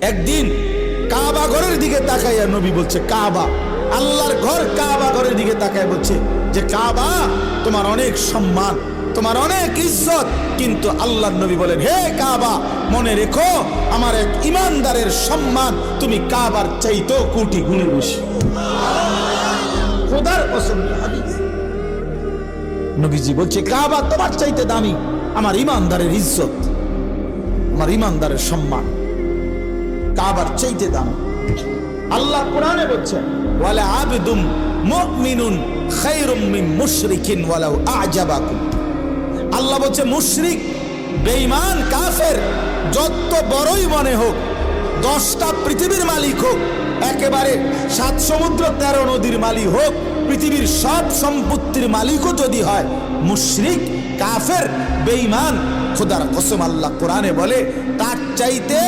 একদিন কাবা ঘরের দিকে তাকাইয়া নবী বলছে, কাবা, আল্লাহর ঘর কাবা ঘরের দিকে তাকায় বলছে যে কাবা, তোমার অনেক সম্মান, তোমার অনেক ইজ্জত, কিন্তু আল্লাহর নবী বলেন, হে কাবা, মনে রেখো আমার এক ইমানদারের সম্মান তুমি কাবার চাইতেও কোটি গুণে বেশি। খোদার কসম, হাদিস নবীজি বলছে কাবা তোমার চাইতে দামি, আমার ইমানদারের ইজ্জত, আমার ইমানদারের সম্মান কাবার চাইতে দামি। আল্লাহ কোরআনে বলছেন, ওয়ালা আবদুম মুমিনুন খায়রুম মিন মুশরিকিন ওয়ালাউ আ'জাবাকুম। আল্লাহ বলছে মুশরিক, বেঈমান, কাফের যত বড়ই মনে হোক, 10টা পৃথিবীর মালিক হোক, একেবারে 7 সমুদ্র 13 নদীর মালিক হোক, পৃথিবীর সব সম্পত্তির মালিকও যদি হয়, মুশরিক, কাফের, বেঈমান, খোদার কসম আল্লাহ কোরআনে বলে তার চাইতে